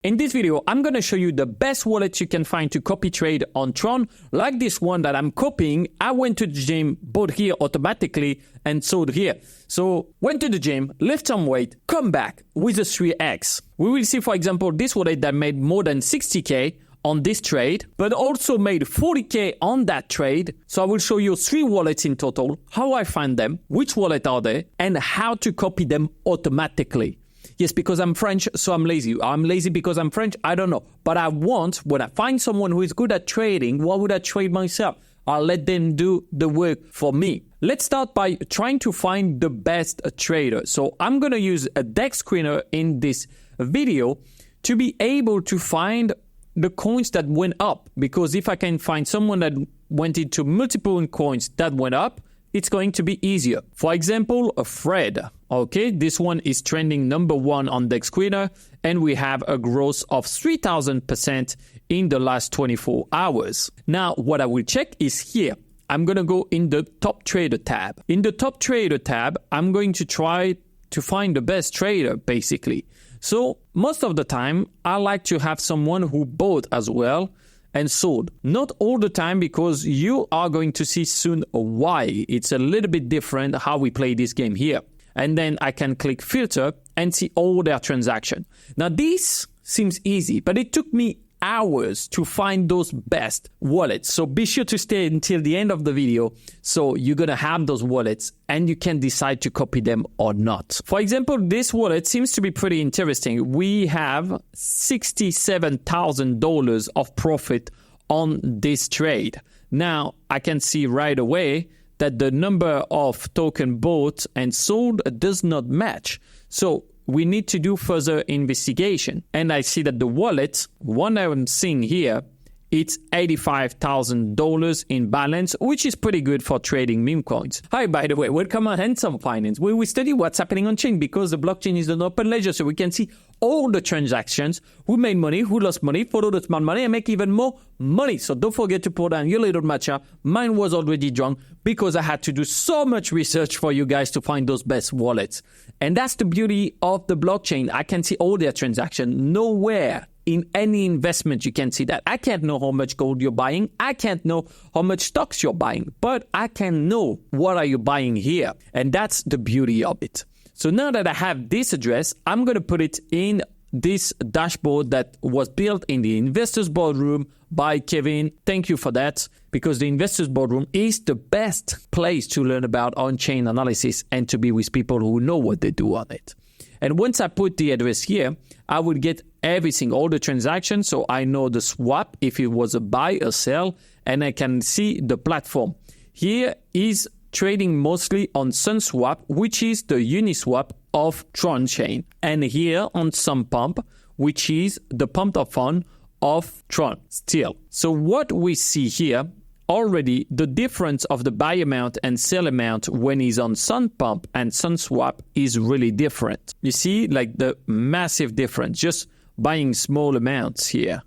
In this video, I'm going to show you the best wallets you can find to copy trade on Tron. Like this one that I'm copying, I went to the gym, bought here automatically, and sold here. So, went to the gym, lift some weight, come back with a 3x. We will see, for example, this wallet that made more than 60K on this trade, but also made 40K on that trade. So I will show you 3 wallets in total, how I find them, which wallet are they, and how to copy them automatically. Yes, because I'm French, so I'm lazy. I'm lazy because I'm French, I don't know. But I want, when I find someone who is good at trading, why would I trade myself? I'll let them do the work for me. Let's start by trying to find the best trader. So I'm going to use a deck screener in this video to be able to find the coins that went up. Because if I can find someone that went into multiple coins that went up, it's going to be easier. For example, a Fred. Okay, this one is trending number 1 on Deck Screener, and we have a growth of 3,000% in the last 24 hours. Now, what I will check is here. I'm going to go in the Top Trader tab. In the Top Trader tab, I'm going to try to find the best trader, basically. So, most of the time, I like to have someone who bought as well and sold. Not all the time, because you are going to see soon why. It's a little bit different how we play this game here. And then I can click filter and see all their transactions. Now this seems easy, but it took me hours to find those best wallets. So be sure to stay until the end of the video. So you're going to have those wallets and you can decide to copy them or not. For example, this wallet seems to be pretty interesting. We have $67,000 of profit on this trade. Now I can see right away that the number of token bought and sold does not match. So we need to do further investigation. And I see that the wallet, one I'm seeing here, it's $85,000 in balance, which is pretty good for trading meme coins. Hi, by the way, welcome on Handsome Finance, where we study what's happening on chain, because the blockchain is an open ledger, so we can see all the transactions, who made money, who lost money, follow the smart money, and make even more money. So don't forget to pour down your little matcha. Mine was already drunk because I had to do so much research for you guys to find those best wallets. And that's the beauty of the blockchain. I can see all their transactions. Nowhere in any investment you can see that. I can't know how much gold you're buying. I can't know how much stocks you're buying. But I can know what are you buying here. And that's the beauty of it. So now that I have this address, I'm going to put it in this dashboard that was built in the Investors Boardroom by Kevin. Thank you for that, because the Investors Boardroom is the best place to learn about on-chain analysis and to be with people who know what they do on it. And once I put the address here, I would get everything, all the transactions, so I know the swap, if it was a buy or sell, and I can see the platform. Here is trading mostly on SunSwap, which is the Uniswap of Tron chain. And here on SunPump, which is the pumped up fund of Tron still. So what we see here, already the difference of the buy amount and sell amount when he's on SunPump and SunSwap is really different. You see, like the massive difference, just buying small amounts here.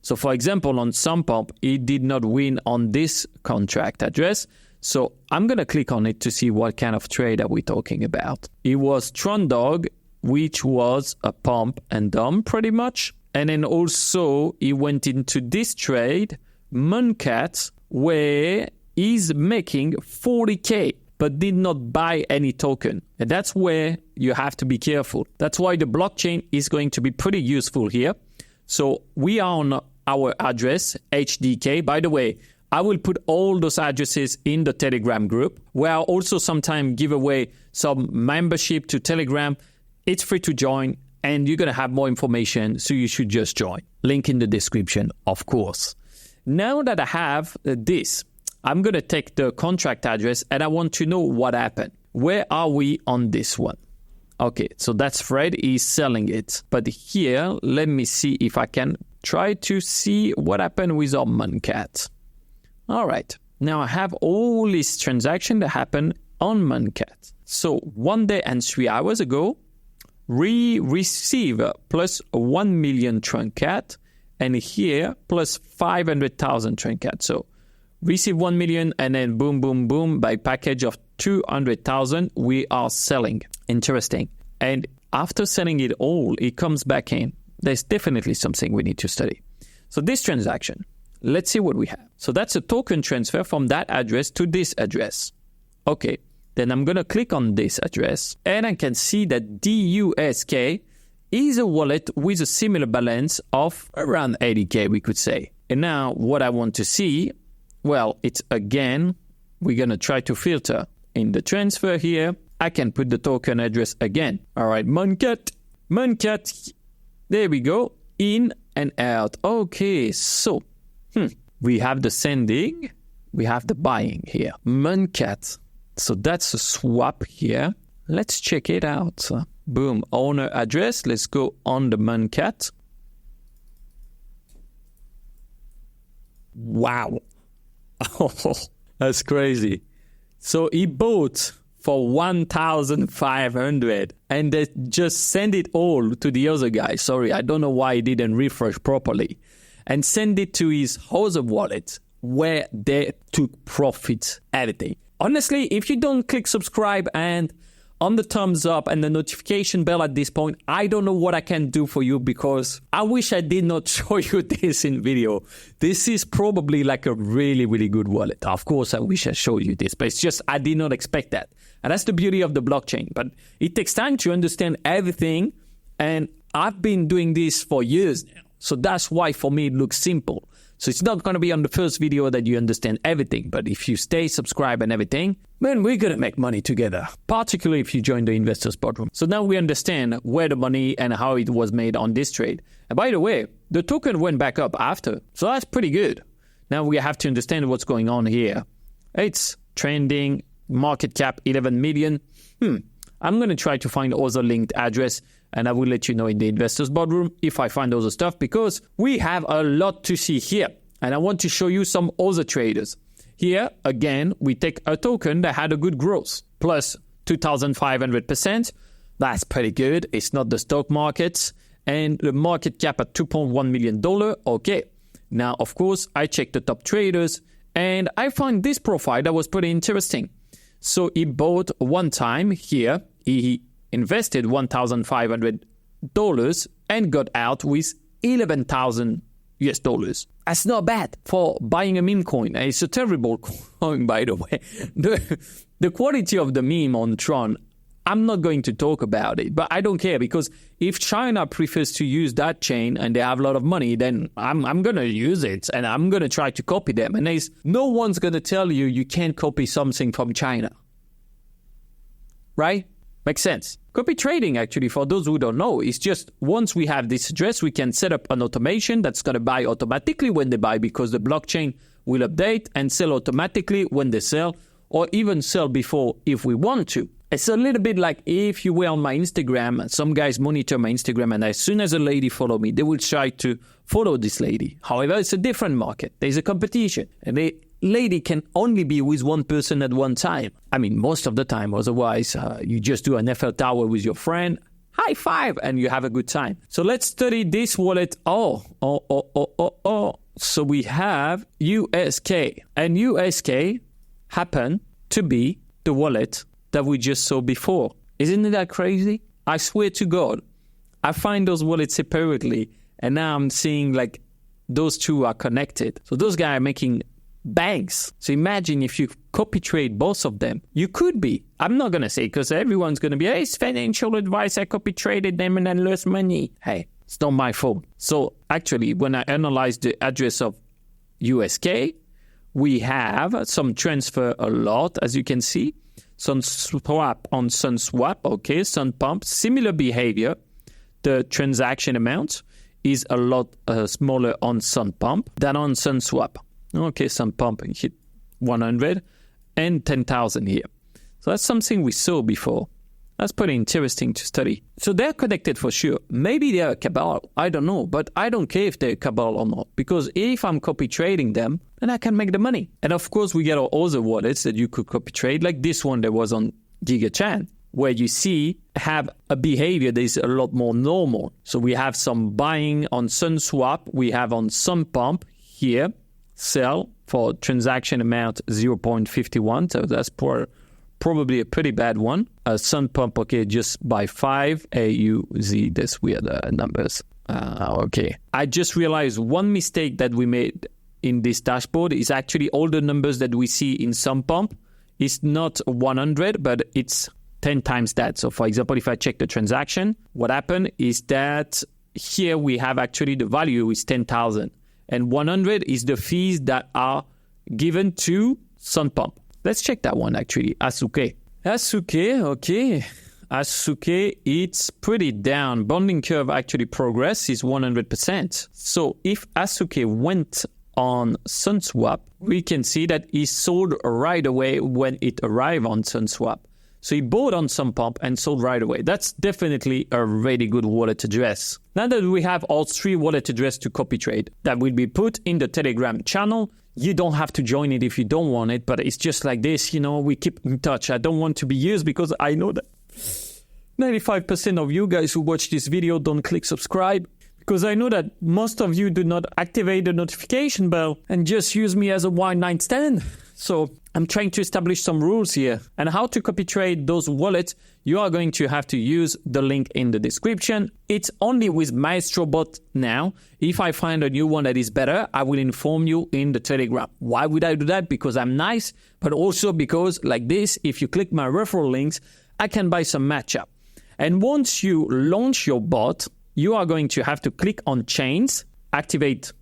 So for example, on SunPump, he did not win on this contract address. So I'm going to click on it to see what kind of trade are we talking about. It was Tron Dog, which was a pump and dump pretty much. And then also he went into this trade, Mooncat, where he's making 40K, but did not buy any token. And that's where you have to be careful. That's why the blockchain is going to be pretty useful here. So we are on our address, HDK. By the way, I will put all those addresses in the Telegram group, where I'll also sometimes give away some membership to Telegram. It's free to join, and you're going to have more information, so you should just join. Link in the description, of course. Now that I have this, I'm going to take the contract address, and I want to know what happened. Where are we on this one? Okay, so that's Fred. He's selling it. But here, let me see if I can try to see what happened with our Mooncat. All right, now I have all these transactions that happened on Mooncat. So 1 day and 3 hours ago, we receive plus 1 million Troncat, and here plus 500,000 Troncat. So receive 1 million, and then boom, boom, boom, by package of 200,000, we are selling. Interesting. And after selling it all, it comes back in. there's definitely something we need to study. So this transaction, let's see what we have. So that's a token transfer from that address to this address. Okay, then I'm going to click on this address, and I can see that DUSK is a wallet with a similar balance of around 80K, we could say. And now what I want to see, well, it's again, we're going to try to filter. In the transfer here, I can put the token address again. All right, Moncat, there we go, in and out. Okay, so we have the sending, we have the buying here. Moncat, so that's a swap here. Let's check it out. Boom, owner address. Let's go on the Moncat. Wow. Oh, that's crazy. So he bought for 1,500 and they just send it all to the other guy. Sorry, I don't know why he didn't refresh properly. And send it to his other wallet where they took profit everything. Honestly, if you don't click subscribe and on the thumbs up and the notification bell at this point, I don't know what I can do for you, because I wish I did not show you this in video. This is probably like a really, really good wallet. Of course, I wish I showed you this, but it's just I did not expect that. And that's the beauty of the blockchain. But it takes time to understand everything. And I've been doing this for years now. So that's why for me it looks simple. So it's not going to be on the first video that you understand everything. But if you stay subscribed and everything, man, we're going to make money together, particularly if you join the Investors Boardroom. So now we understand where the money and how it was made on this trade. And by the way, the token went back up after. So that's pretty good. Now we have to understand what's going on here. It's trending, market cap 11 million. I'm going to try to find other linked address, and I will let you know in the Investors Boardroom if I find other stuff, because we have a lot to see here. And I want to show you some other traders. Here, again, we take a token that had a good growth, plus 2,500%. That's pretty good. It's not the stock markets. And the market cap at $2.1 million. Okay. Now, of course, I checked the top traders, and I find this profile that was pretty interesting. So he bought one time here. He invested $1,500 and got out with $11,000 US. That's not bad for buying a meme coin. It's a terrible coin, by the way. The quality of the meme on Tron, I'm not going to talk about it, but I don't care, because if China prefers to use that chain and they have a lot of money, then I'm going to use it and I'm going to try to copy them. And no one's going to tell you you can't copy something from China. Right? Makes sense. Copy trading, actually, for those who don't know, is just once we have this address, we can set up an automation that's going to buy automatically when they buy, because the blockchain will update and sell automatically when they sell, or even sell before if we want to. It's a little bit like if you were on my Instagram, some guys monitor my Instagram, and as soon as a lady follow me, they will try to follow this lady. However, it's a different market. There's a competition, and the lady can only be with one person at one time. I mean, most of the time. Otherwise, you just do an Eiffel Tower with your friend, high five, and you have a good time. So let's study this wallet. So we have USK, and USK happen to be the wallet that we just saw before. Isn't that crazy? I swear to God, I find those wallets separately, and now I'm seeing like those two are connected. So those guys are making banks. So imagine if you copy trade both of them. You could be. I'm not going to say, because everyone's going to be, hey, it's financial advice. I copy traded them and I lost money. Hey, it's not my fault. So actually, when I analyze the address of USK, we have some transfer a lot, as you can see. Sun swap on Sun swap, okay, Sun pump, similar behavior. The transaction amount is a lot smaller on Sun pump than on Sun swap. Okay, Sun pump hit 100 and 10,000 here. So that's something we saw before. That's pretty interesting to study. So they're connected for sure. Maybe they're a cabal. I don't know. But I don't care if they're a cabal or not. Because if I'm copy trading them, then I can make the money. And of course, we get our other wallets that you could copy trade. Like this one that was on GigaChan, where you see have a behavior that is a lot more normal. So we have some buying on SunSwap. We have on SunPump here, sell for transaction amount 0.51. So that's probably a pretty bad one. Sun pump, okay, just by 5 AUZ. That's weird numbers. Okay. I just realized one mistake that we made in this dashboard is actually all the numbers that we see in sum pump is not 100, but it's 10 times that. So for example, if I check the transaction, what happened is that here we have actually the value is 10,000 and 100 is the fees that are given to Sun Pump. Let's check that one actually. Asuke, okay. Asuke, it's pretty down. Bonding curve actually progress is 100%. So if Asuke went on SunSwap, we can see that he sold right away when it arrived on SunSwap. So he bought on Sun Pump and sold right away. That's definitely a really good wallet address. Now that we have all 3 wallet address to copy trade that will be put in the Telegram channel, you don't have to join it if you don't want it, but it's just like this, we keep in touch. I don't want to be used because I know that 95% of you guys who watch this video don't click subscribe, because I know that most of you do not activate the notification bell and just use me as a one-night stand. So I'm trying to establish some rules here. And how to copy trade those wallets, you are going to have to use the link in the description. It's only with MaestroBot now. If I find a new one that is better, I will inform you in the Telegram. Why would I do that? Because I'm nice, but also because like this, if you click my referral links, I can buy some matchup. And once you launch your bot, you are going to have to click on chains, activate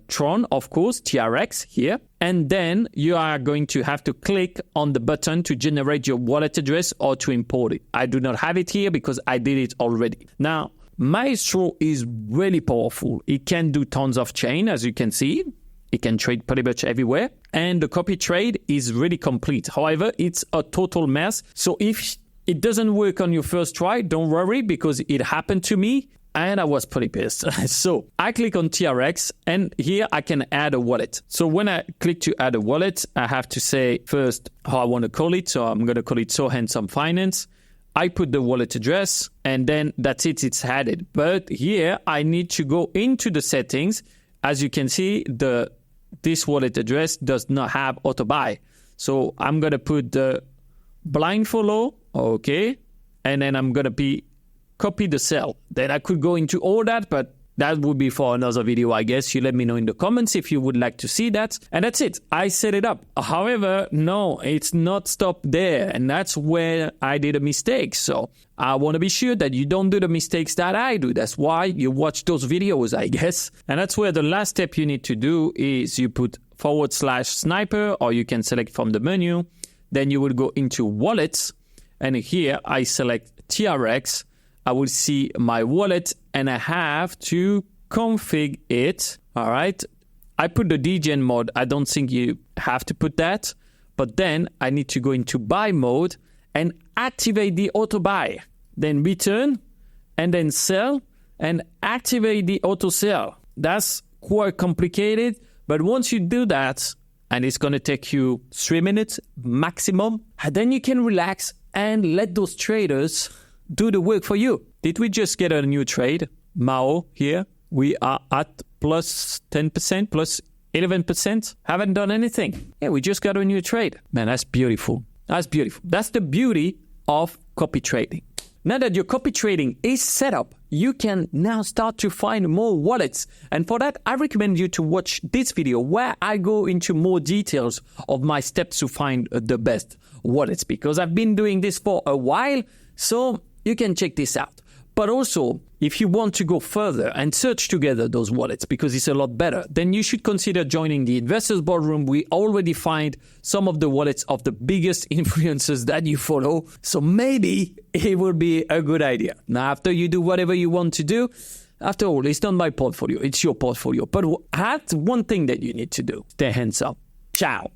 Tron, of course, TRX here. And then you are going to have to click on the button to generate your wallet address or to import it. I do not have it here because I did it already. Now, Maestro is really powerful. It can do tons of chain, as you can see. It can trade pretty much everywhere. And the copy trade is really complete. However, it's a total mess. So if it doesn't work on your first try, don't worry, because it happened to me. And I was pretty pissed. So I click on TRX and here I can add a wallet. So when I click to add a wallet, I have to say first how I want to call it. So I'm going to call it So Handsome Finance. I put the wallet address and then that's it. It's added. But here I need to go into the settings. As you can see, this wallet address does not have auto buy. So I'm going to put the blind follow. Okay. And then I'm going to copy the sell. Then I could go into all that, but that would be for another video, I guess. You let me know in the comments if you would like to see that. And that's it. I set it up. However, no, it's not stopped there. And that's where I did a mistake. So I want to be sure that you don't do the mistakes that I do. That's why you watch those videos, I guess. And that's where the last step you need to do is you put /sniper, or you can select from the menu. Then you will go into wallets. And here I select TRX. I will see my wallet and I have to config it. All right. I put the degen mode. I don't think you have to put that. But then I need to go into buy mode and activate the auto buy. Then return and then sell and activate the auto sell. That's quite complicated. But once you do that, and it's going to take you 3 minutes maximum, and then you can relax and let those traders do the work for you. Did we just get a new trade? Mao here. We are at plus 10%, plus 11%. Haven't done anything. Yeah, we just got a new trade. Man, that's beautiful. That's beautiful. That's the beauty of copy trading. Now that your copy trading is set up, you can now start to find more wallets. And for that, I recommend you to watch this video where I go into more details of my steps to find the best wallets, because I've been doing this for a while. So you can check this out. But also, if you want to go further and search together those wallets, because it's a lot better, then you should consider joining the Investors Boardroom. We already find some of the wallets of the biggest influencers that you follow. So maybe it will be a good idea. Now, after you do whatever you want to do, after all, it's not my portfolio. It's your portfolio. But that's one thing that you need to do. Stay hands up. Ciao.